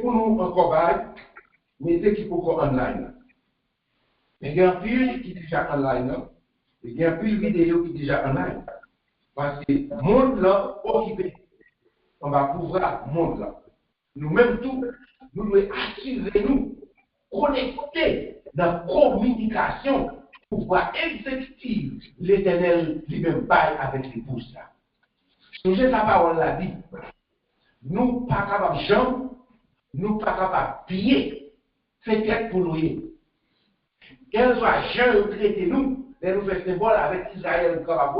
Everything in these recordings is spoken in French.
pour nous encore bail, mettez qui pour online. Il y a un pile qui est déjà online, il y a un pile vidéo qui est déjà online. Parce que le monde là, occupé, on va pouvoir le monde là. Nous-mêmes tout, nous devons assurer nous, connecter dans la communication pour pouvoir exécuter l'éternel lui-même bail avec l'épouse là. Songez la parole l'a dit. Nous pas capables de jambes, nous pas capables de pieds, c'est tête pour nous. Quel soit Jean traité nous, et nous faisons symbole avec Israël comme à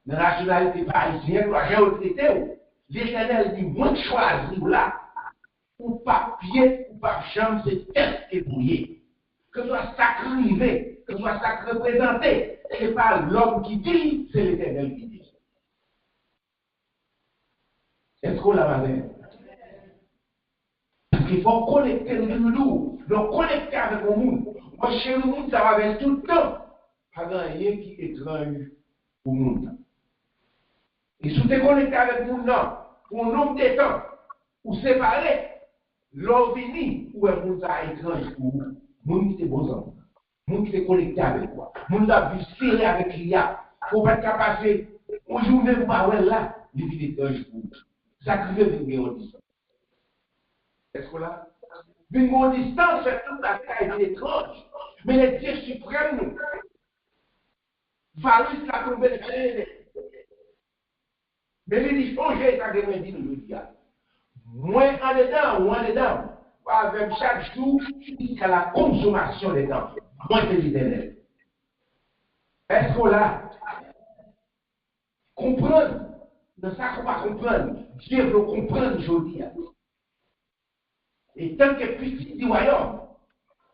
la nationalité parisienne, nous Jean traité. L'éternel dit, moi choisi là, ou pas pied, ou pas jambes, c'est tête et bouillé. Que ce soit sacrifié, que ce soit sacré représenté, ce n'est pas l'homme qui dit, c'est l'éternel qui dit. Est-ce qu'on l'a malin? Parce qu'il faut connecter nous, donc connecter avec le monde. Moi, chez le monde, ça va avec tout le temps. Pas rien qui est étrange au monde. Et si tu es connecté avec le monde, pour un nombre de temps, ou séparé, l'homme vini, ou est monde étrange pour vous. Monde qui est bon sang. Monde qui est connecté avec toi. Monde qui a vu serrer avec l'IA. Il ne faut pas être capable, on joue même pas là, il vit étrange pour vous. Sacrifier une distance. Est-ce que là? Une distance fait toute la taille étrange. Mais les dieux suprêmes, nous, valise la conversion. Mais les disent, oh, j'ai été agrément dit, nous dis, moins en dedans, moins en dedans, avec chaque jour, jusqu'à la consommation des temps, moins que l'éternel. Est-ce que là? Comprendre. Dans ça qu'on va comprendre, Dieu veut comprendre aujourd'hui. Et tant que petit du royaume,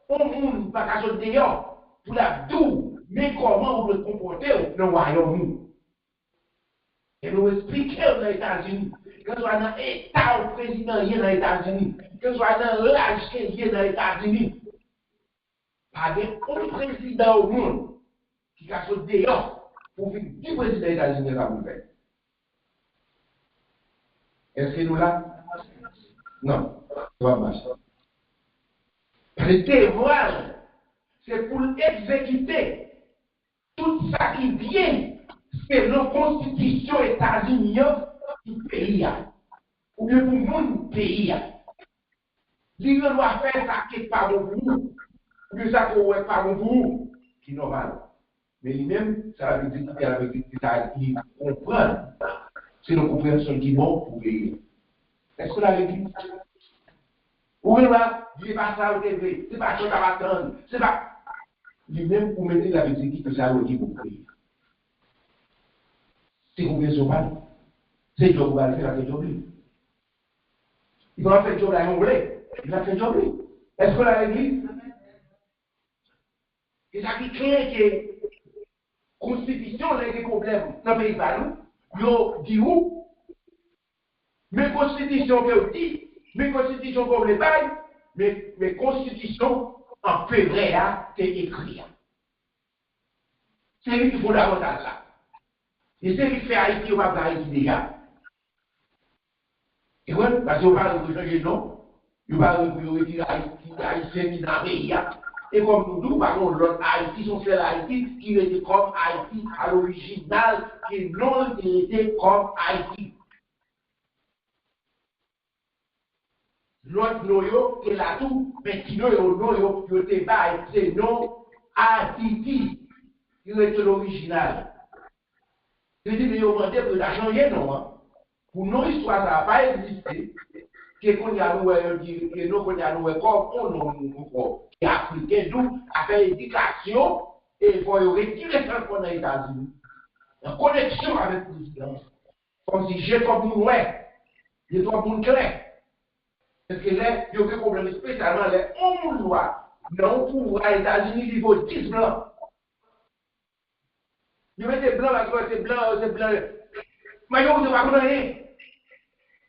on ne peut pas qu'à sortir dehors pour la doux, mais comment on peut se comporter dans le royaume. Et nous expliquons aux États-Unis, que ce soit dans l'État ou président dans les États-Unis, que ce soit dans l'âge qu'il y a dans les États-Unis, pas de président au monde qui a sorti dehors pour faire du président des États-Unis là vous faites. Est-ce que nous là? Non, ça va marcher. Le devoir, c'est pour exécuter tout ça qui vient selon la constitution états-unienne du pays. Ou bien pour mon pays. Il doit faire ça qui n'est pas bon pour vous. Ou bien ça qui n'est pas bon pour vous. Qui est normal. Mais lui-même, ça veut dire qu'il comprend. C'est une compréhension qui est bon pour lui. Est-ce que la l'église? Ou là, il n'est pas ça au TV, c'est pas ça qu'on va attendre, c'est pas. Lui-même, pour mettre la vérité que ça a dit pour prier. C'est compréhension pas. C'est Job qui va faire la job. Il va faire le job à l'anglais, il va faire le job. Est-ce que la l'église? C'est ça qui crée que la constitution a des problèmes dans le pays par nous. Ils disent où? Mais constitution que dit, mais constitution comme les bails, mais constitution en février, c'est écrit. C'est lui qui faut davantage là. Et c'est lui qui fait Haïti, on va faire Haïti déjà. Et oui, parce qu'on parle de changer de nom, on parle de retirer Haïti, Haïtien qui n'a rien. Et comme nous, par contre, l'autre Haïti, sont fait Haïti, qui était comme Haïti à l'original, qui non était comme Haïti. L'autre noyau, qui est là tout, mais qui noyau, qui était bas, c'est non Haïti, qui était l'original. Je dis, mais on demande pour la changer, non? Pour nos histoires, ça n'a pas existé. Qu'on y a nous, que nous, qu'on y a nous, comme on qui est africain, d'où, a fait éducation, et il faut retirer ça qu'on a aux États-Unis. En connexion avec l'islam. Comme si j'ai comme nous, j'ai trois bons clairs. Parce que là, il y a un problème spécialement, les 11 lois, non, pour aux États-Unis, il faut 10 blancs. Il met des blancs, c'est blanc, c'est blanc. Mais il ne va pas rien.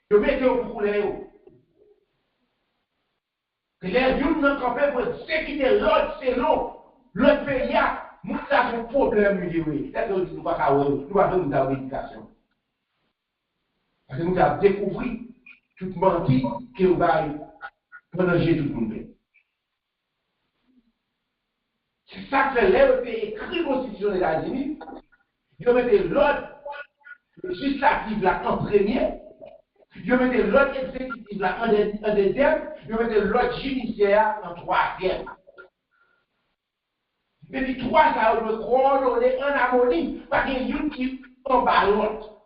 Je mets au couleur. Les gens n'ont pas pour sécurité l'autre, c'est l'autre pays, nous avons un problème. Est-ce que nous ne pas nous avons une éducation? Parce que nous avons découvert tout menti que vous allez mélanger tout le monde. C'est ça que l'État écrit la Constitution des États-Unis. Ils mettent l'ordre législatif là en premier, ils mettent l'ordre exécutif là en deuxième, ils mettent l'ordre judiciaire en troisième. Mais les trois, ça doit coordonner en harmonie, pas qu'il y ait une qui en bas l'autre.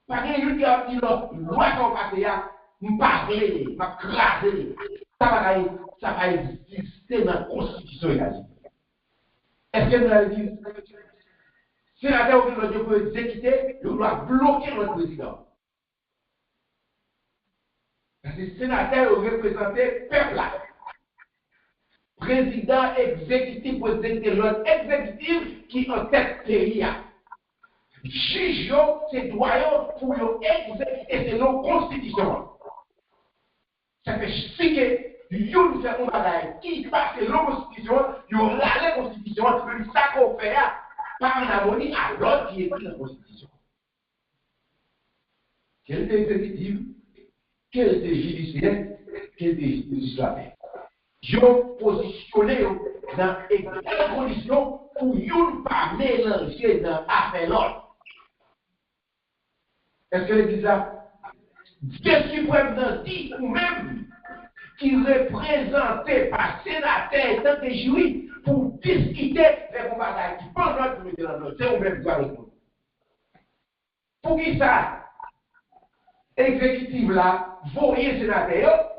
Pas qu'il y ait une qui a dit l'autre, loi qu'on passe là, nous parler, nous craser. Ça va exister dans la Constitution états-unienne. Est-ce que nous l'avons dit? Sénateur ou le peut exécuter, il doit bloquer notre président. Parce que le sénateur représente le peuple là. Président exécutif pour exécuter l'autre exécutif qui en tête pays. Juge, c'est doyen pour exécuter, c'est nos constitutions. Ça fait chier que nous faisons un bagage qui passe nos constitutions, nous râlons la constitution, mais ça qu'on fait par en harmonie à l'autre qui écrit la constitution. Quelle était exécutive, quelle était judiciaire, quelle était législative. Ils ont positionné dans les conditions pour ne pas mélanger dans l'affaire l'autre. Est-ce que l'Église a Dieu suprême dit ou même qui représentait par sénateur tant que jury pour discuter les combats qui pendant que nous dans notre c'est ou même doit avec nous. Pour qui ça exécutif là, voyez sénateur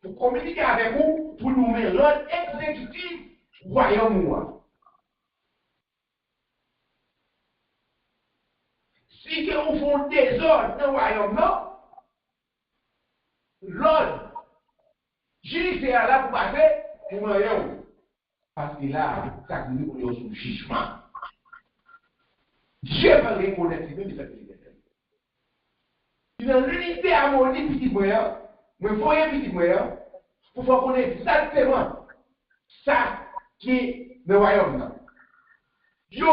pour communiquer avec vous, pour nous mettre l'ordre exécutif royaume. Si que vous font des ordres dans le royaume, non, l'ordre judiciaire là pour passer, pour moyen. Parce que là, ça dit qu'on est sous jugement. Dieu va reconnaître même cette liberté. Il a l'unité harmonie petit moyen. Mais voyez petit moyen, pour faire connaître exactement ça qui est le royaume. Yo,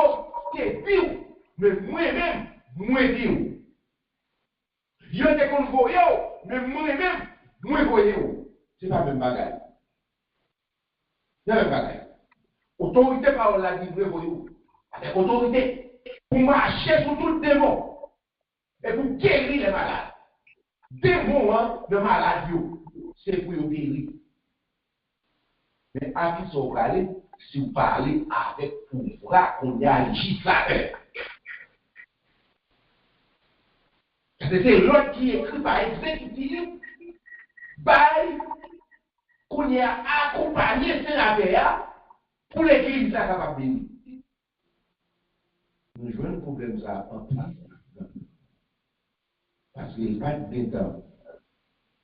c'est pire, mais moi-même, moi pire. Yo, c'est qu'on voit, mais moi-même, moi voyez. C'est pas le même bagage. C'est le même bagage. Autorité par la dit, moi voyez. Avec autorité, pour marcher sur tout le démon et pour guérir les malades. Démon de maladie, c'est pour vous guérir. Mais à qui sont allés, si vous parlez avec pouvoir, on y a législateur. C'est l'autre qui écrit par exécutif, qu'on y a accompagné sénateur pour l'église ça capable de venir. Nous jouons un problème ça en place. Parce qu'il n'y a pas de temps.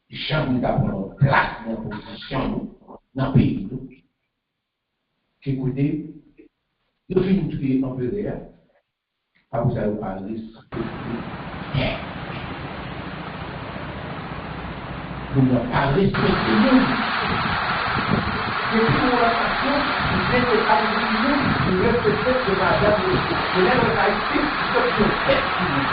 Jamais d'avoir place dans la position dans le pays. Écoutez, nous finissons tuer un peu d'air. Après ça, vous parlez vous ne pas respecter nous. Et puis, pour la nation, vous êtes avec nous, vous respectez que madame, vous n'êtes pas ici, vous êtes sur tête qui vous.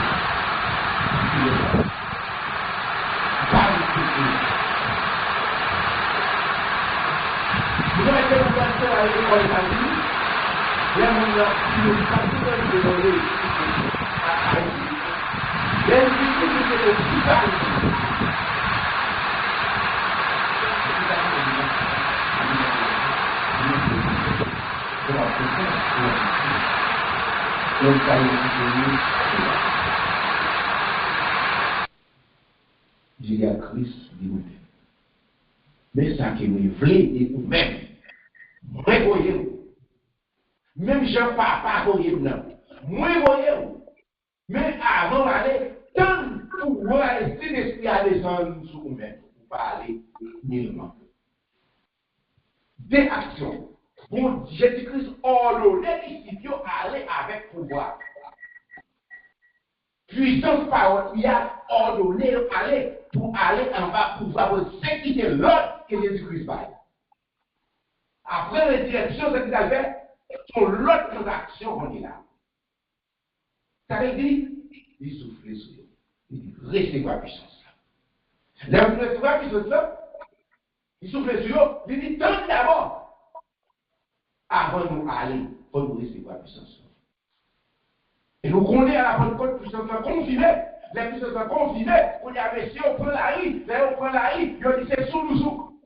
Vous avez été pasteur à l'école États-Unis, il y a une pasteur de l'Orée à Haïti. Il y a une visite qui est aussi par ici. J'ai à Christ dit vous. Mais ça qui me voulait et vous-même, moi voyez, même Jean-Papa voyez non, moi voyez, mais avant d'aller, tant pouvoir et si l'esprit à descendre sur vous-même, pour parler nullement. Des actions. Bon, Jésus-Christ ordonné ici, aller avec pouvoir. Puissance parole, il a ordonné aller pour aller en bas pour pouvoir sécuriser l'ordre que Jésus-Christ va. Après la direction, c'est ce qu'il a fait, sur l'autre action qu'on est là. Ça veut dire, il souffle sur lui. Il dit, restez la puissance là. Là, vous recevoir qui se ça, il souffle sur eux, il dit tant d'abord, avant de nous aller, il faut nous recevoir la puissance. Et nous connaissons à la Pentecôte puissance confirmée. La puissance confirmée, on y avait si on prend la rue, là on prend la rue, on dit c'est sous nous sous.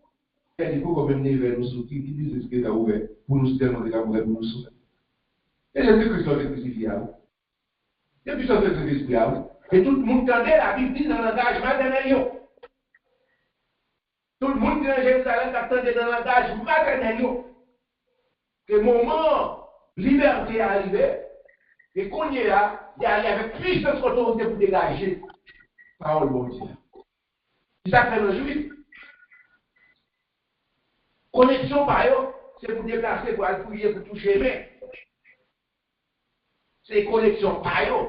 Et du coup, quand même, vers nous sous, qui dit ce qu'il a ouvert pour nous tellement de l'amour pour nous sous. Et Jésus-Christ est crucifié. Il y a puissance de Jésus-Christ. Et tout le monde entendait la Bible dit dans l'engagement de tout le monde dans Jérusalem attendait dans l'engagement maternel. Que le moment liberté est arrivé, et qu'on y est là, il y avait puissance autorité pour dégager la parole de Dieu. C'est ça que fait le juif. Connexion par eux, c'est pour déplacer, pour aller fouiller, pour toucher les mains. C'est connexion par eux.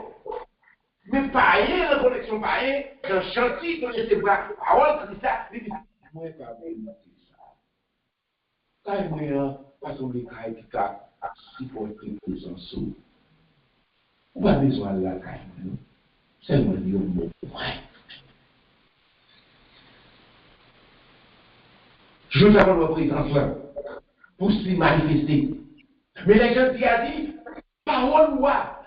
Mais pas rien, la connexion par rien, dans le chantier, dans les bras, parole, comme ça, il dit, moi, pas bien, ça. Ça, moi, pas sur les cailles qui a supporté les présence. On n'a pas besoin de la caille, c'est moi, il y a un mot. Je veux avoir votre présence là, pour se manifester. Mais les gens qui ont dit, parole,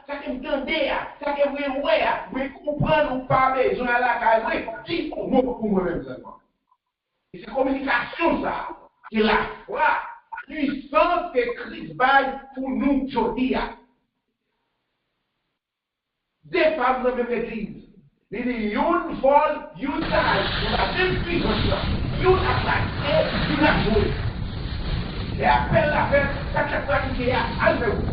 ça qui me tendait, ça qui me voyait, mais comprendre ou pas besoin de la caille, dis pour moi-même seulement. Et c'est communication ça, qui est la foi, puissance que Christ baille pour nous aujourd'hui. Des femmes dans la même église. Il dit, une folle, une taille, la même puissance là. Une a placé, une a joué. Et après la fête, chaque fois qu'il y a, allez-vous.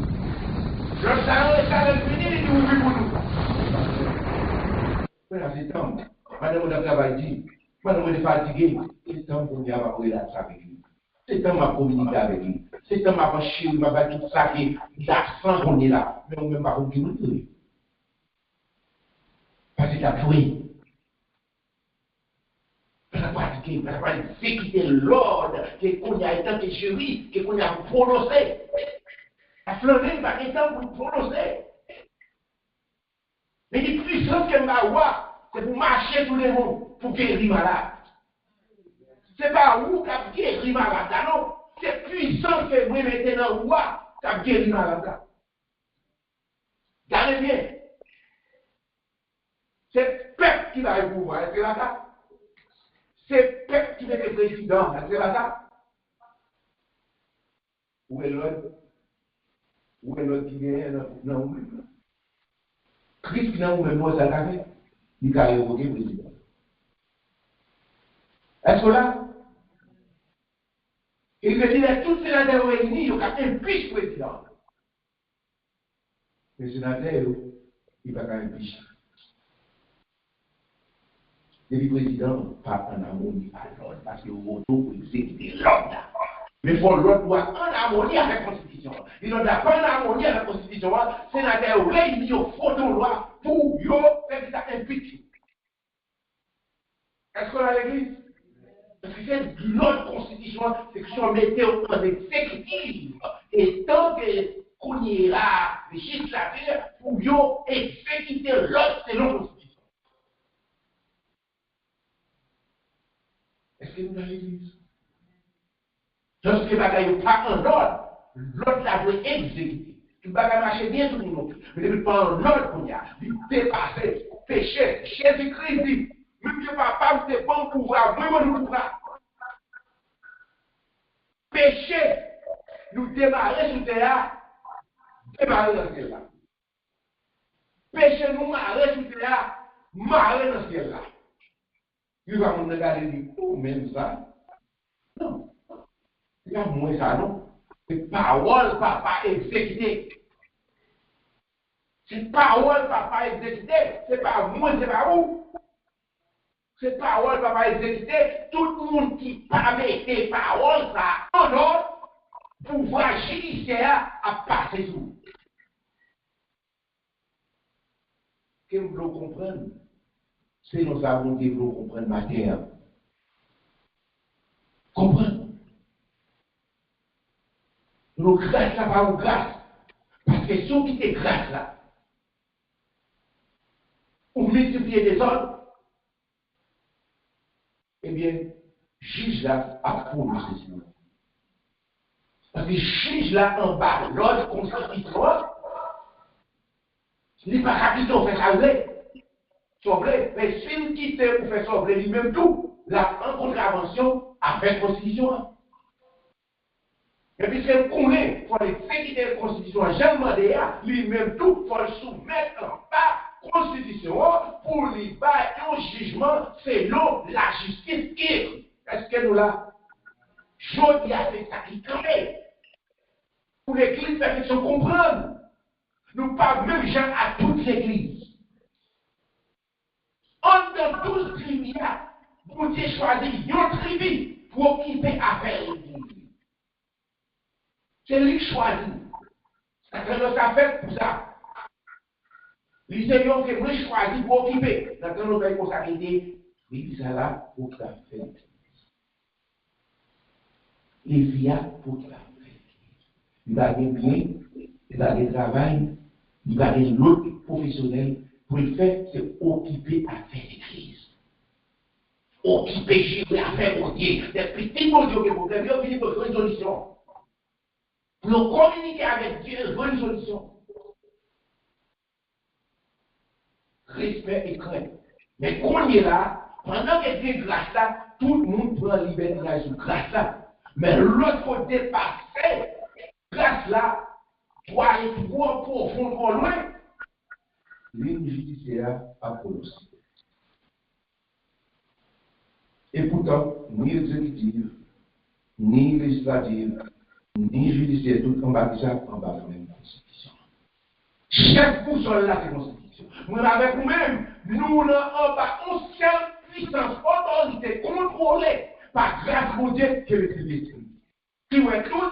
Le salon est à l'infini, il dit, oui pour nous. Mais là, c'est temps. Madame de travail dit, madame est fatiguée. C'est temps pour nous avoir relaxé avec lui. C'est temps de communiquer avec lui. C'est temps de m'avancer, de m'abattre tout ça qui est absent qu'on est là. Mais on ne peut pas communiquer. Parce qu'il a joué. On a pratiqué, on a pas exécuté l'ordre qu'on a été chéri, qu'on a prononcé. La flânée va être pour prononcer. Mais les puissances qu'elle va avoir, c'est pour marcher tous les mondes, pour guérir malade. Ce n'est pas où qu'a guéri malade, non. C'est puissance que vous mettez dans le roi, qu'a guéri malade. Gardez bien. C'est le peuple qui va le pouvoir, est-ce que là ça? C'est le peuple qui va être président, est-ce que là ça? Où est l'autre? Où est l'autre qui gagne? Non, Christ qui n'a pas moi ça l'a fait, il a évoqué le président. Est-ce que là? Il veut dire que tous les sénateurs réunis, ils ont un vice-président. Les sénateurs, ils n'ont pas un vice. Les présidents, pas en harmonie à l'ordre, parce que vous voulez pour exécuter l'ordre. Mais il faut l'ordre doit en harmonie avec la Constitution. Il n'ont pas en harmonie avec la Constitution. Les sénateurs réunis, ils font une loi pour faire ça impeachment. Est-ce qu'on a l'église? Parce que c'est notre constitution, c'est que si on mettait en exécutive, et tant qu'on ira législateur, pour exécuter l'ordre selon la constitution. Est-ce que nous dans l'église? Lorsque les bagailles n'ont pas en ordre, l'ordre la doit exécuter. Le bagaille marche bien tout le monde, mais depuis pas en ordre qu'on y a, il dépasse, péché, Jésus-Christ dit, même que papa, c'est bon pouvoir, vraiment nous pouvoir. Péché, nous démarrer sur terre, démarrer dans ce ciel-là. Péché, nous marrer sur terre, marrer dans ce ciel-là. Il va nous regarder et dire, oh, même ça. Non. Il y a moins ça, non. C'est parole, papa, exécutée. C'est parole, papa, exécutée. C'est pas moi, c'est pas vous. C'est parole, papa, exécutée. Tout le monde qui parle des paroles, ça, en ordre, pouvoir judiciaire à passer sur vous. Que vous voulez comprendre? C'est nous avons que vous comprendre matin. Comprendre. Nous grâce là, pas nous grâce. Parce que ceux qui étaient grâce là, on multiplie des ordres. eh bien, juge là a pour le ceci. Parce que juge là en bas, l'ordre constitution, il n'est pas capable de faire sauver, mais s'il quitte pour faire sauver lui-même tout, là, en contravention avec la constitution. Et puis c'est couler, il faut exécuter la constitution, j'ai demandé à lui-même tout, il faut le soumettre en bas constitution pour lui battre un jugement selon la justice qui est-ce que nous là? Je dis à c'est ça qui crée. Pour l'église, perfection comprendre. Nous parlons même gens à toute l'église. Entre 12 tribus, vous Dieu choisi une tribu pour occuper affaire l'église. C'est lui qui choisit. Ça fait pour ça. Les seigneurs que vous choisissez pour occuper. Dans nos pays consacrés, l'église là pour que ça fait. Les filles pour que ça fait. Il va bien, il va bien travail, il va bien l'autre professionnel. Pour le faire, c'est occuper à faire l'église. Occuper, gérer, à faire mon Dieu. Des petits mots de problème, ils viennent pour une solution. Pour communiquer avec Dieu, il faut une solution. Respect et crainte. Mais quand on est là, pendant qu'il y a grâce là, tout le monde prend la liberté sur grâce là. Mais l'autre faut dépasser grâce là, pour aller trop profond, trop loin. Ligne judiciaire à prononcé. Et pourtant, ni exécutive, ni législative, ni judiciaire, tout en bas de ça, en bas de la même constitution. Chaque boussole là, c'est constitution. Nous, avec nous-mêmes, nous, en bas, on seule puissance, autorité, contrôlée par grâce de Dieu que le Christ. Qui voit tout,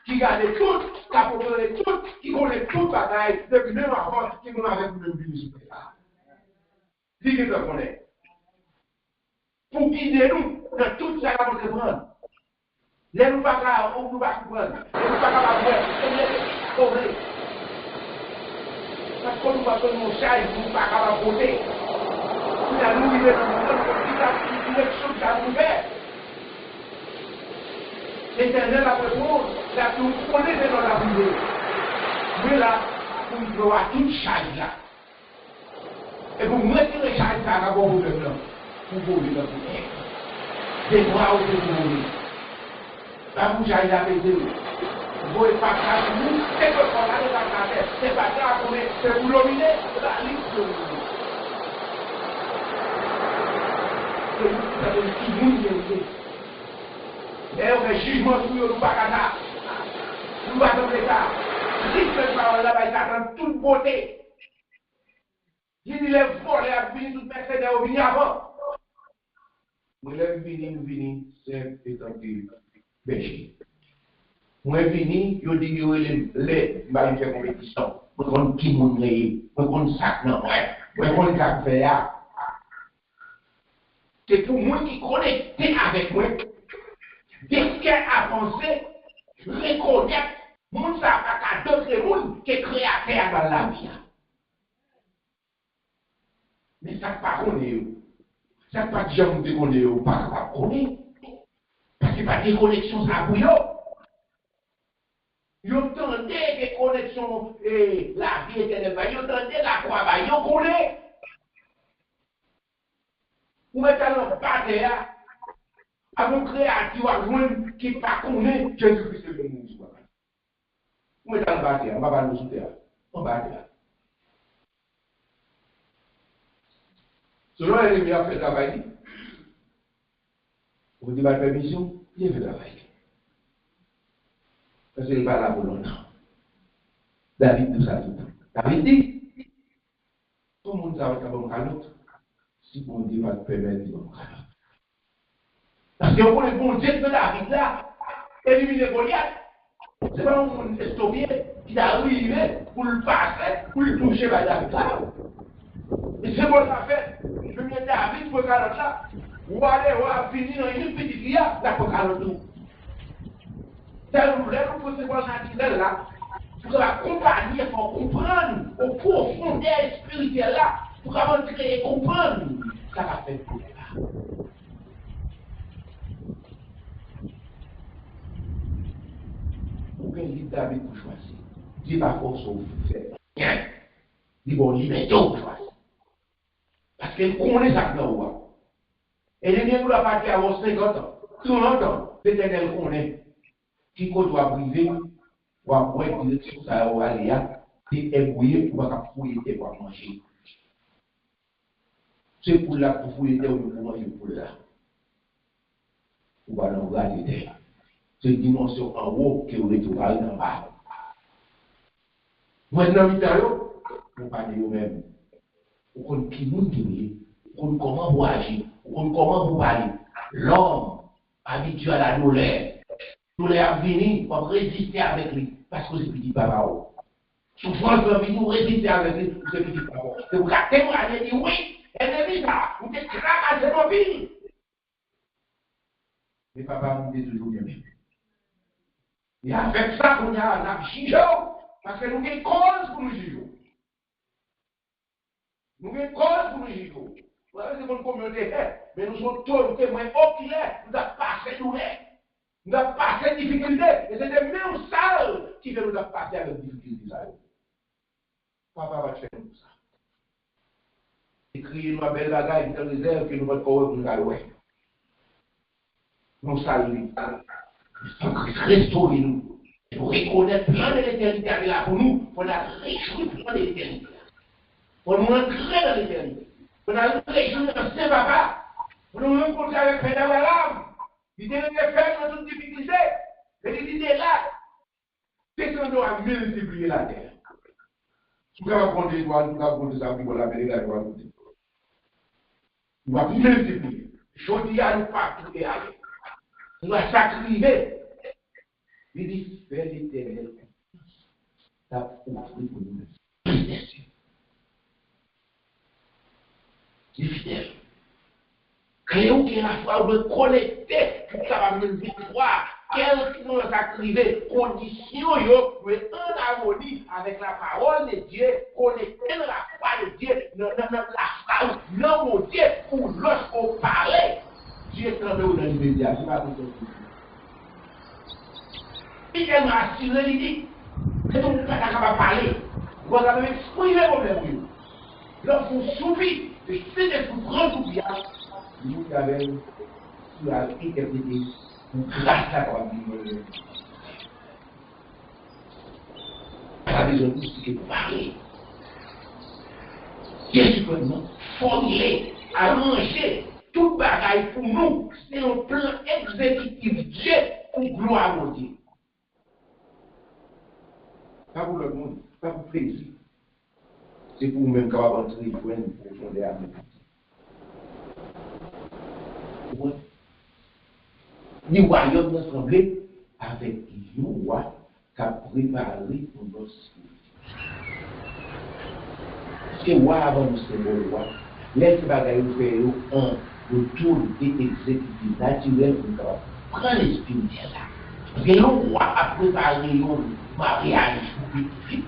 qui garde tout, qui a contrôlé tout, qui connaît tout bagaille, depuis même avant, qui nous avec nous-mêmes venu sur terre. Dis que tu connais. Pour guider nous dans tout ça qu'on se prend. Les nous pas là, on nous va comprendre. Les nous pas capables de faire. Parce qu'on nous va faire mon chat, nous pas capables de voter. Nous allons nous dans le monde pour dire l'élection qui a ouvert. L'Éternel a répondu, la tout connaît dans la privée. Mais là, pour nous voir toute charge là. Et pour mettre les charges là, d'abord vous le blanc. Pour vous le blanc. Des bras ou des mourir. La bouche a été apaisée. Vous ne pouvez pas faire vous, c'est que quand on a la tête, c'est pas ça pour c'est vous dominer, la liste de vous. C'est vous qui avez qui vous et on fait jugement sur nous, pas qu'à ça. Nous pas comme ça. Christ fait parole là-bas, il attend toute beauté. Il dit les volés à venir, toute personne est venue avant. Moi, je venu, c'est étendu péché. Moi, je venu, je dis que les mal fait compétition. Je connais qui moun lé, je connais ça non, je connais ça fait là. C'est pour moi qui connecté avec moi. Qu'est-ce qu'elle a pensé, reconnaître, moun sa pas qu'à d'autres moun qui est créateur dans la vie. Mais ça pas connaît. Ça pas de gens qui connaît ou pas connaît. Parce que pas de connexion ça pour eux. Ils entendent des connexions et la vie éternelle, ils entendent la croix, ils connaissent. Ou maintenant, pas terre. Avant créatif, avant qui ne pas connaît Jésus-Christ est venu. On est dans le bâtiment, on va pas nous soutenir. On va là. Selon les ennemis, on fait travail. Vous dites pas de permission, il fait travail. Parce qu'il n'est pas là pour longtemps. David, tout ça, tout. David dit, tout le monde savait qu'il y a un canon. Si on dit pas de permettre, il y a un canon. Parce que pour le bon Dieu de David là, éliminer Goliath, c'est pas un estomac qui est arrivé pour le passer, pour le toucher par David là. Et c'est bon ça fait. Je viens David pour Carotte là, ou aller ou finir dans une petite vie là pour Carotte tout. C'est le vrai pour ce qu'on a dit là, pour accompagner, pour comprendre au profondeur spirituelle là, pour vraiment créer comprendre, ça va faire pour ça. David pour choisir. Dis pas force au fait. Dis bon, liberté pour choisir. Parce qu'elle connaît ça dans le roi. Et les miens pour la partie avant 50 ans. Tout longtemps, l'Éternel connaît. Qui côté doit priver, ou à point de direction, ça va aller à, et ébouiller pour pas fouiller pour manger. C'est pour la pour fouiller ou pour manger pour là. Ou va nous regarder. C'est une dimension en haut que vous êtes en bas. Maintenant, vous parlez vous-même. Vous connaissez qui vous êtes, vous connaissez comment vous agissez, vous connaissez comment vous parlez. L'homme habitué à la douleur, douleur venir, on résister avec lui, parce que c'est petit papa. Souffrance de vie, nous résister avec lui, c'est petit papa. C'est pour ça que vous allez dire oui, ennemi ça, vous êtes craqué dans vie. Mais papa vous dit toujours bien. Et avec ça, on a juge, parce que nous avons une cause pour nous juger. Nous avons une cause pour nous juger. Vous savez, c'est une communauté, mais nous sommes tous témoins oculaires, nous avons passé douleur, nous avons passé difficultés, et c'est des mêmes salles qui viennent nous passer avec difficultés. Papa va faire comme ça. Écrire une belle bagaille dans les airs que nous allons pour nous aller. Nous saluons. Restaurez-nous. Pour reconnaître plein de l'éternité avec là pour nous, on a réjoui plein de l'éternité. On nous entrer dans l'éternité. On a réjoui dans Saint-Papa. On nous rencontrer avec Père d'Abraham. Il était fait dans toute difficulté. Et il était là. Descendons à multiplier la terre. Si vous avez compté, vous avez compté ça, vous avez compté ça, vous avez compté ça. Vous avez multiplier. Je dis à nous partout et aller. On doit sacrifier. Il dit, fais l'éternel. Ça offre pour nous. Il est fidèle. Créons qu'il y ait la foi de connecter pour que ça va me victoire. Quelles sont les activités, conditions pour être en harmonie avec la parole de Dieu, connecter la foi de Dieu, la foi, non mon Dieu, pour lorsqu'on parlait, Dieu est tombé dans l'immédiat. Je ne sais pas comment si elle m'a assuré l'idée, c'est tout le monde qui va parler. Vous avez exprimé le problème. Lorsqu'on soupit, et c'est des plus grands soupillages, nous avons sur la interprété, grâce à la Bible. La besoin de parler. Qu'est-ce que nous formuler, arranger, tout bagaille pour nous, c'est un plan exécutif Dieu pour gloire à Dieu. Pas pour le monde, pas pour plaisir. C'est pour vous-même qu'on va entrer pour fonder à nous. Les royaumes nous semblaient avec le roi qui a préparé pour notre sécurité. C'est le roi avant nous, c'est le roi. Laisse les bagailles faire un autorité exécutive naturelle pour nous. Prends l'esprit de Dieu là. Parce que le roi a préparé un mariage pour petit fils.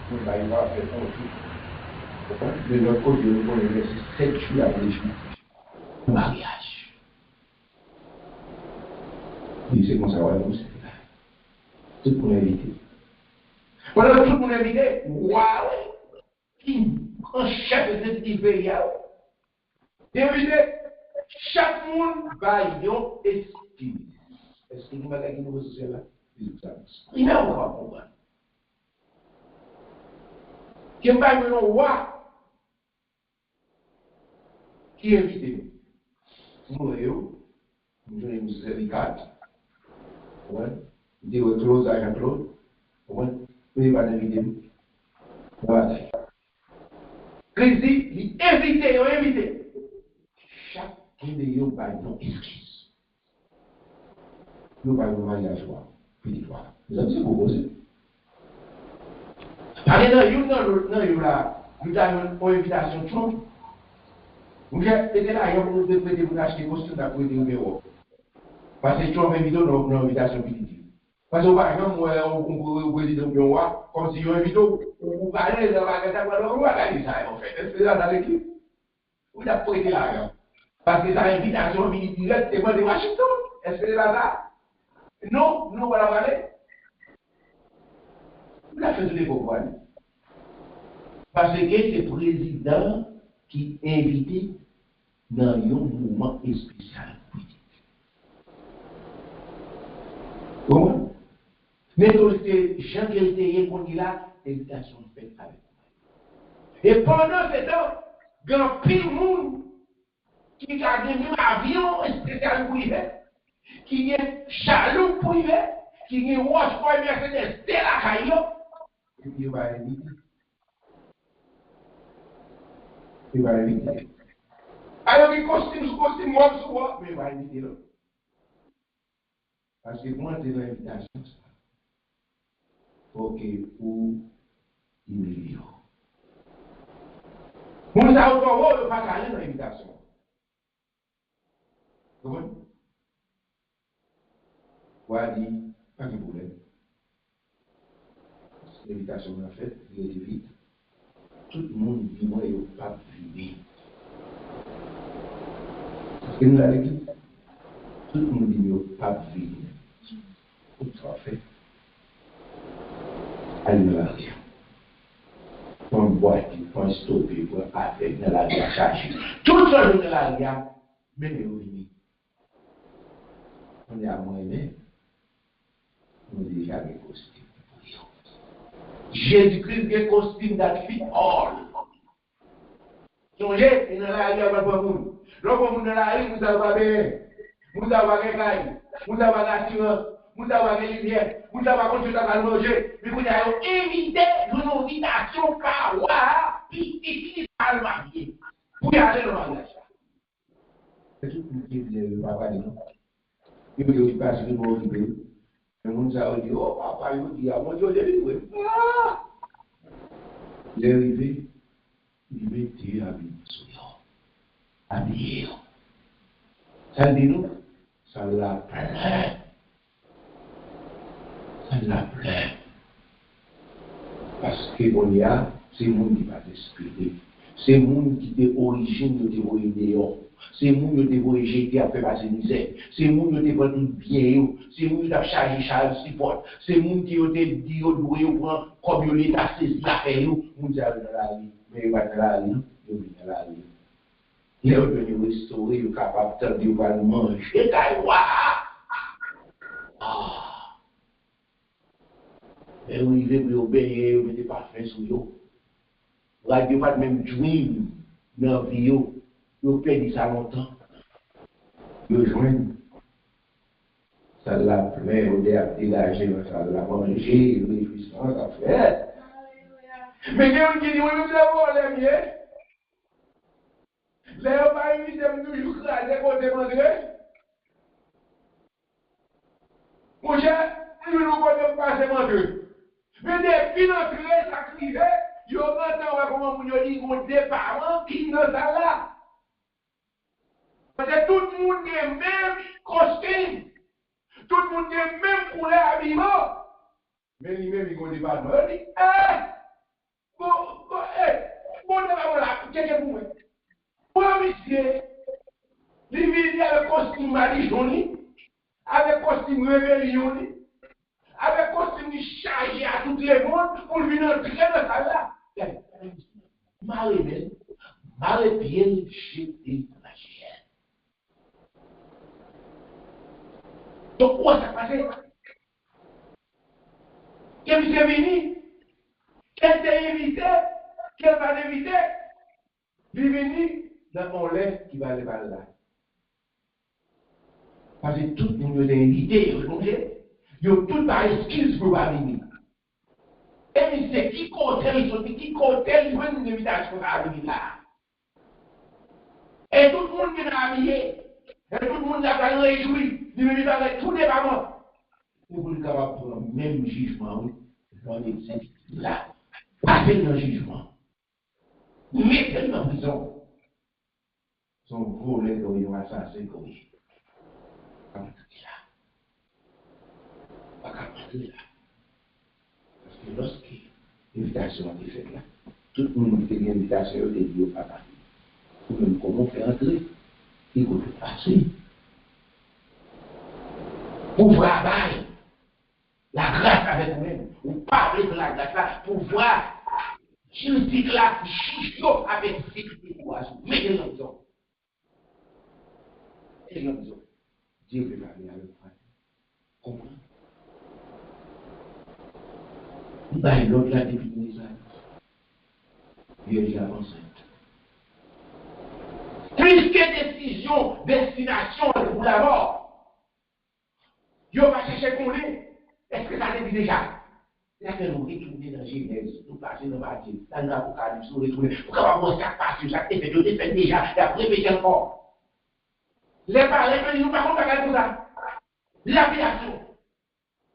On va y voir faire un de notre côté, nous allons laisser 7 jours après les jours. Mariage. Et c'est comme ça, c'est pour l'inviter. Pendant que tout le monde invité, waouh, qui en chef de cette impériale, invité, chaque monde va y avoir estime. Est-ce que vous m'avez dit que c'est là? Il n'a pas compris. Qui n'est pas un roi qui est invité. Nous, nous avons une carte. Nous avons close à Jean-Claude. Nous avons pas d'invité. Voilà. Christ dit, il est invité. Chacun de eux va une excuse. Nous ne parlons pas de la joie. Puis de joie. Vous avez proposé. Allez, nous avons une invitation tout. Vous êtes là, vous devez vous acheter des costumes pour aider au bureau. Parce que tu as invité une invitation positive. Parce que par exemple, on président du roi, comme si on invite, vous parlez de la magasin, on va regarder ça en fait. Est-ce que c'est là dans l'équipe? Vous n'avez pas été là. Parce que ça invitation militaire, c'est moi de Washington. Est-ce que c'est là? Non, nous voilà parler. Vous l'avez fait tous les pouvoirs. Parce que c'est le président qui est invité dans un mouvement spécial politique. Comment? Mais c'est Jean Kelteye qu'on dit là, l'invitation faite avec moi. Et pendant ce temps, il y a un pile monde qui a gagné un avion spécial privé, qui a un chaloupe privé, qui a un Rolls-Royce Mercedes de la Caillou. Et puis il va inviter. Il va inviter. Alors il costume, moi, souvent, mais il va inviter là. Parce que moi, c'est l'invitation. Ok, pour humilier. Vous avez encore le pas aller dans l'invitation. Vous comprenez? Voilà, dit, pas de problème. L'invitation m'a faite, il est vite. Tout le monde dit, moi, il n'y a pas privé. Parce que nous, à l'église, tout le monde dit, il n'y a pas privé. Tout ça fait. Allez dans la rue. Pour une boîte, pour un stopper, pour un avec dans la rue à chercher. Tout ça dans la rue, mais nous, on est à moyen, on est déjà des costumes. Jésus-Christ a un costume d'athlète all. Songez, et dans la rue, il n'y a pas de monde. Lorsque vous dans la rue, vous avez vous avez des cailles, vous avez l'assurance, vous avez des lumières, vous avez continué à manger, mais vous avez évité une invitation par puis à le marier. Vous allez le mariage. C'est tout ce qui est papa dit non. Il veut dire parce que vous arrivez. Le monde a dit, oh papa, il dit, ah mon Dieu, j'ai dit, ah! Il est arrivé, il mettait habillé. Ça dit nous, ça l'a plaît. Ça l'a plaît. Parce qu'on y a, c'est le monde qui va t'expliquer. C'est le monde qui est origine de tes dehors. C'est le monde qui est jeté à faire passer misère. C'est le monde qui est pas tout bien. C'est le monde qui a chargé si fort. C'est le monde qui a dit qu'il prend comme il est assez la paix. Nous dit dans la vie. Mais il va dans la vie. Il va dans la vie. Il est venu restaurer, il est capable de dire, il va manger. Et vous vivez pour obéir, vous mettez pas fin sur vous. Vous n'avez pas même jouir dans la vie. Vous perdez ça longtemps. Vous joignez. Ça l'a plaît, vous avez dégagé, ça l'a mangé, vous avez fait ça fait. Mais quelqu'un qui dit, oui, vous avez les miens. Les gens pas invité toujours craser côté André. Mon cher, nous ne connaissons pas ces André. Mais depuis notre sacrifié, il y a maintenant comment vous dit qu'on départ qui ne ça là. Parce que tout le monde a le même costume. Tout le monde a le même couleur habillement. Mais lui-même, il ne dit pas, il dit, bon, là, qu'est-ce que vous faites? Moi, monsieur, il vient avec costume Marie-Jolie, avec costume rébellion, avec costume chargé à tout le monde pour venir entrer dans ça là. Marie-Belle, Marie-Pierre, jeté dans la chair. Donc, quoi ça passe? Qu'est-ce qui est venu? Qu'est-ce qui est invité? Qu'est-ce va l'inviter? Il est venu dans mon lait qui va aller par là. Parce que tout le monde est invité, il y a tout par excuse pour pas venir. Et c'est qui côté, il veut une invitation à venir là. Et tout le monde vient habillé. Et tout le monde a réjoui. Il veut avec tous les parents. Et vous êtes capable de prendre le même jugement, dans les là. Passez dans le jugement. Mettez-le en prison. Son volé comme ils ont assassiné comme ils. Pas rentrer là. Pas rentrer là. Parce que lorsque l'invitation a été faite là, tout le monde qui a une invitation a été dit au papa. Pour même comment faire entrer, il faut tout passer. pour voir la grâce avec vous-même. Vous parlez de la grâce là pour voir justice là, juge avec sécurité et courage. Mettez l'horizon. Et l'horizon. Dieu veut parler avec vous. Comprenez? Il va y l'autre là depuis des années. Il est déjà enceinte. Plus que décision, destination pour la mort. Dieu va chercher qu'on est. Est-ce que ça l'est déjà? Là que nous retournons dans Genèse, nous passons dans Matthieu, dans l'Apocalypse, nous retournons. Pour comment ça passe, ça fait de défaite déjà, et après répéter encore. Les parents, nous ne pouvons pas regarder ça. L'appellation.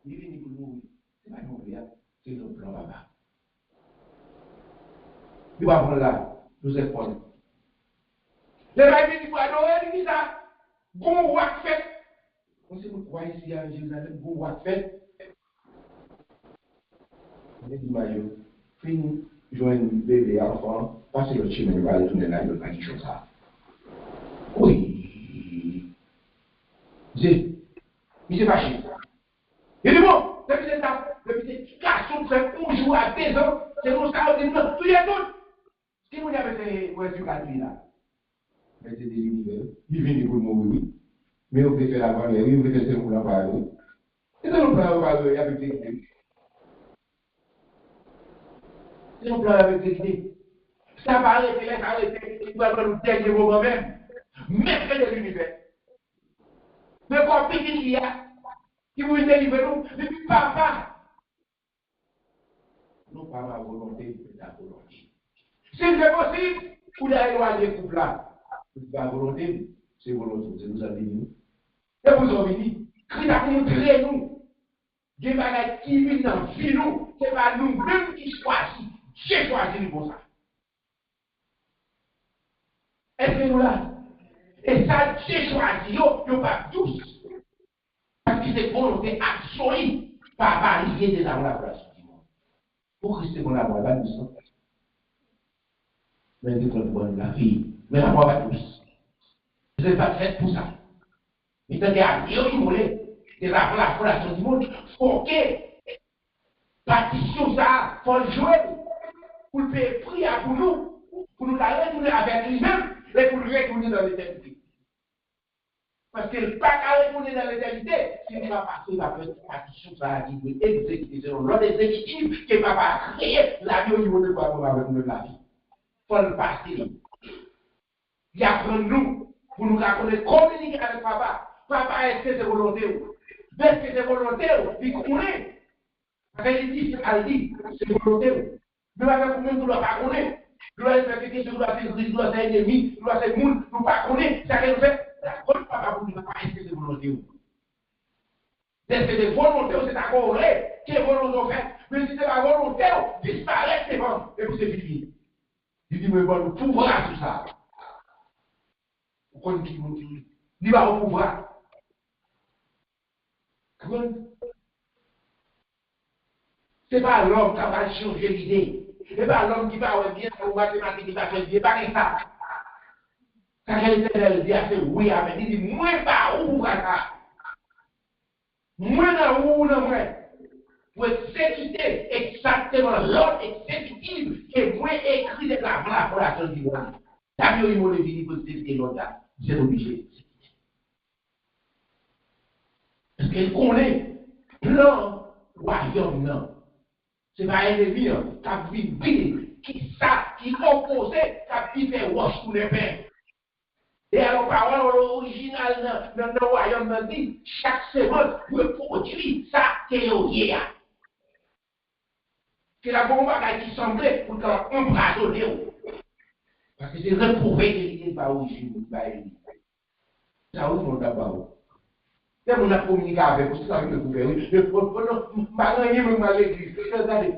Il est venu pour mourir. C'est pas mourir, c'est notre plan là-bas. Nous va prendre là, nous épaules. Les parents viennent pour adorer, ils disent ça. Bon roi fait. On sait nous croire ici à Jérusalem, bon roi fait. On dit maillot, fini, joindre bébé, enfant, passer le chemin, il va aller tourner là, il va dire ça. Oui. Il s'est fâché. Il dit bon, depuis cette table, depuis cette garçon fait un jour à 2 ans, c'est comme ça, on dit non, tout y est tout. Ce qui vous avait fait, où est-ce que tu là? Mais c'est des univers, il vient pour mourir, oui. Mais on préfère la parler, oui, on préfère c'est pour la parler. Et ça, on peut la parler avec des idées. C'est un plan avec des idées. Ça va arrêter, laisse arrêter, il va dans le dernier moment même. Maître de l'univers. Mais quoi, petit il y a, qui vous délivre nous, depuis papa. Non pas ma volonté, mais ta volonté. Si c'est possible, vous allez éloigner le couple là. C'est pas volonté, c'est volonté, c'est nous avez dit. Et vous avez dit, Christ a montré nous. Des bagages qui viennent dans la vie, nous, c'est pas nous-mêmes qui choisissons. J'ai choisi pour ça. Est-ce que nous là? Et ça, j'ai choisi, yo pas tous. Parce que c'est volonté absolue. Papa, il vient de la place du monde. Pour que c'est mon amour, pas nous. Mais c'est pour la vie. Mais la mort pas tous. Je n'ai pas fait pour ça. Mais tant qu'à Dieu, il voulait. Et la relation du monde, faut que partition ça, faut le jouer. Pour le payer prix pour nous retourner avec lui-même et pour le retourner dans l'éternité. Parce que le pas qu'à retourner dans l'éternité, s'il va passer la partition ça qui doit exécuter selon l'ordre exécutif que papa a créé, la vie au niveau de quoi on va avec nous la vie. Il faut le passer. Il apprend nous pour nous raconter communiquer avec papa. Papa, est-ce que c'est volonté? Est-ce que c'est volonté? Il connaît. Parce qu'il dit, c'est volonté. Nous avons combien de pas connaître. Nous avons fait quelque chose, nous avons fait nous avons fait ennemi, nous avons fait monde, nous pas connaître. Ça nous fait. Papa pour nous pas est-ce que c'est volonté? Est-ce que c'est volonté ou c'est d'accord vrai? Qui est volonté fait? Mais si c'est pas volonté, disparaît, c'est bon. Et puis c'est fini. Il dit, mais bon, nous pouvoir tout ça. Vous connaissez qui nous dit? Il va au pouvoir. Ce n'est pas l'homme qui va changer l'idée. Ce n'est pas l'homme qui va avoir bien ou mathématiques qui va faire bien. Pas comme ça. Quand l'Éternel dit, c'est oui, amen. Il dit, moi, pas où ça. Moi, dans où, dans moi. Pour exécuter exactement l'ordre exécutif que moi écrit de la relation du monde. T'as vu, il m'a dit, pour exécuter l'ordre là. C'est obligé. Parce qu'elle connaît plan royaume, non. Ce n'est pas un ennemi qui a vibré, qui opposé, qui a vibré roche pour les pains. Et alors, parole originale dans le royaume dit, chaque semence peut produire ça qui est au hier. C'est la bombe qui semblait pour qu'on embrasonne. Parce que c'est reprouvé que l'idée n'est pas originale. Ça, où on d'abord. C'est mon communiqué avec vous, c'est ça que vous faites. Je ne sais pas à l'église.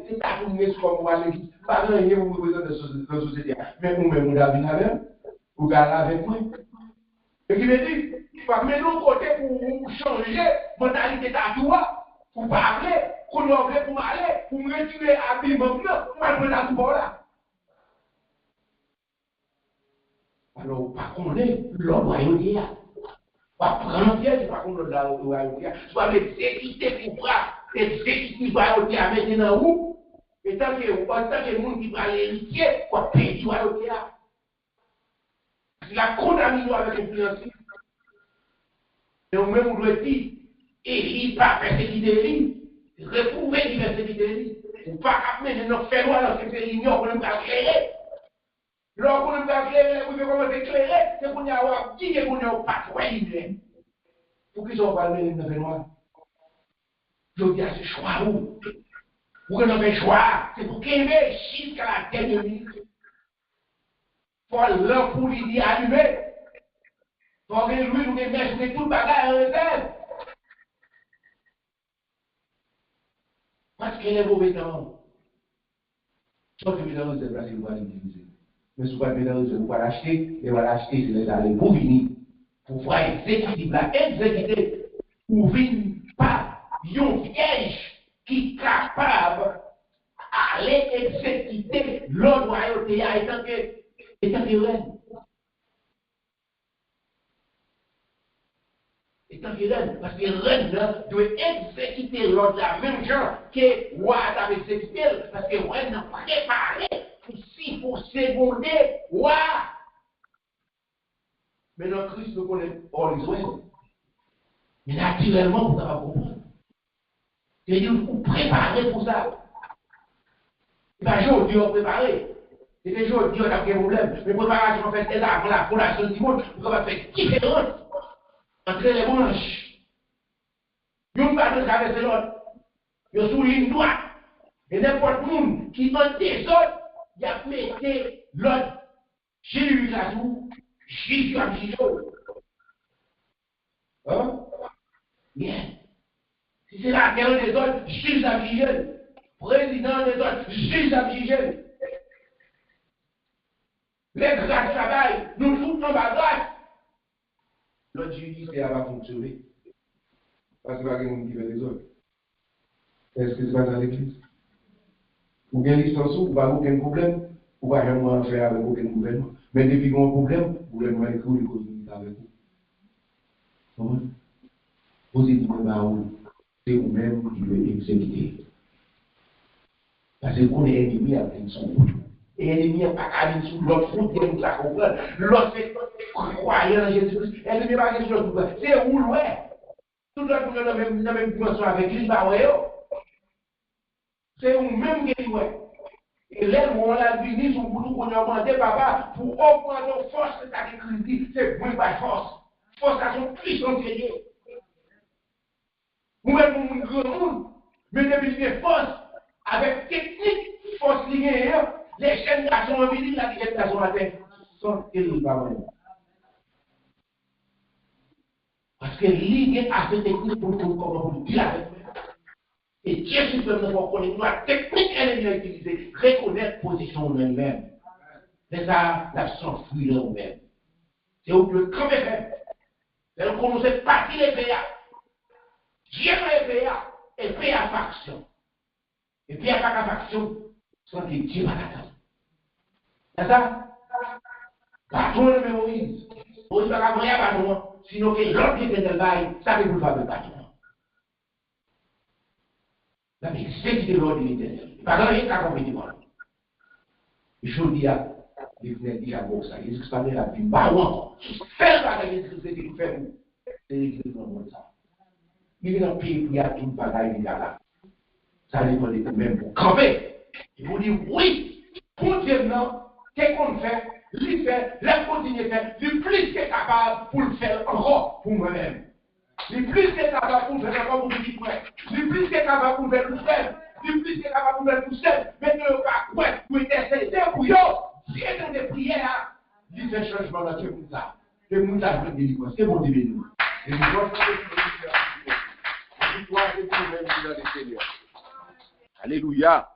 C'est pas pour nous comme à l'église. Pas rien, vous me besoin de la société. Mais vous-même, vous avez avec vous gardez avec moi. Et qui me dit, mais nous, côté pour changer mentalité d'adjoint, pour parler, pour nous enlever, pour m'aller, pour me retirer à l'habillement, pour m'amener dans tout là. Alors, par contre, l'homme royaume. Pas prendre piège, par contre, la royauté, soit l'exécuter pour bras, exécuter la royauté à mettre dans où, et tant que le monde qui va l'héritier, quoi, payer la royauté. Il a condamné avec un financier. Et au même, on doit dire, Élie, pas persécuter Élie, retrouver qui persécuter Élie. Ou pas amener notre fait loi dans ce pays, on ne peut pas éclairer. Lorsqu'on ne peut pas éclairer, on peut commencer à éclairer, c'est qu'on y a dit qu'on y a pas de pour qu'ils soient parlés dans le noir. Je dis à ce choix où. Pour que nous ayons choix, c'est pour qu'il y ait jusqu'à la dernière minute. Il faut l'heure pour lui dire allumer. Il faut que lui nous mette tout le bagage en réserve. Parce qu'il est mauvais temps. Sauf que vous c'est placé pour l'utiliser. Mais si vous ne pouvez vous pas l'acheter, et vous l'acheter, c'est les aller pour venir. Pour voir exécuter, ou venir pas, un piège qui est capable d'aller exécuter l'ordre royauté étant que reine. Étant que reine, parce que reine doit exécuter l'ordre de la même genre que roi a exécuté, parce que reine a préparé pour seconder roi. Mais dans Christ, nous connaissons all is well. Mais naturellement, vous n'avez pas compris. C'est-à-dire que vous préparez pour ça. C'est pas jour Dieu a préparé. C'est des jours Dieu a un problème. Mais préparation fait c'est là pour la fondation du monde. Vous avez fait différence entre les branches. Nous ne pas traverser l'autre. Nous sous ligne droite. Et n'importe qui qui en désordre, il a mis l'autre. Jésus là tout. Jésus a dit hein? Bien. Si c'est la guerre des autres, Jésus a dit président des autres, Jésus a dit les grâces travaillent, nous tous dans la grâce. L'autre Jésus, c'est à va fonctionner. Parce que pas quelqu'un qui fait les autres. Est-ce que c'est pas dans l'église? Ou bien licence ou pas aucun problème, ou pas rien faire avec aucun gouvernement. Mais depuis qu'on a un problème, le gouvernement est cool, il cause avec vous. Comment? Posez du problème, c'est vous-même qui devez exécuter. Parce qu'on est ennemi avec une son. Et l'ennemi n'a pas qu'à venir sur l'autre frontière, nous la comprendre. L'autre c'est croyant en Jésus-Christ. L'ennemi n'a pas qu'à sur l'autre. C'est où l'ouest? Tout le monde dans la même dimension avec lui, c'est vous-même qui est ouais. Et là, on a venu sur vous qu'on a demandé, papa, pour augmenter nos forces, c'est ça qui dit, c'est moins pas force. Force à son puissance liée. Vous-même, vous grand monde, mais depuis que force, avec technique, force liée, les chaînes garçons en ville, la chaîne garçons à terre, sont irréparablement. Parce que l'idée a cette technique pour comment vous dire avec vous. Et Dieu suprêmement connaître la technique elle a utilisée, reconnaître position en elle-même. C'est ça, l'action fruit en elle-même. C'est où le camp est fait. C'est où on sait partir les PA. Dieu les PA et PA faction. Et PA pas faction, sans que Dieu va l'attendre. C'est ça? Patron de Moïse. Moïse va pas moyen patron, sinon que l'autre qui était dans le bail, ça veut vous faire le patron. La c'est de l'ordre de l'éternel. Par exemple, il y a un compétiment. Je dis à l'éternel, il y a un ça. Il se passe la vie. Bah, on fait la l'église qui fait vous. C'est l'église dans le monde ça. Il y a un pays qui a tout le bagaille, il y a là. Ça dépend de vous-même pour camper. Il vous dit oui, pour Dieu, non, qu'est-ce qu'on fait? Il fait, la continuer à faire, le plus qu'il est capable pour le faire encore pour moi-même. Le plus qu'il est capable pour faire encore pour le petit frère. Le plus qu'il est capable pour faire tout seul. Le plus qu'il est capable pour faire tout seul. Mais ne pas quoi, pour intercéder pour yo. Dieu dans des prières, il fait changement dans ce monde-là. Le monde-là veut délivrance. C'est bon de nous. Et nous voyons que c'est le Seigneur. Alléluia.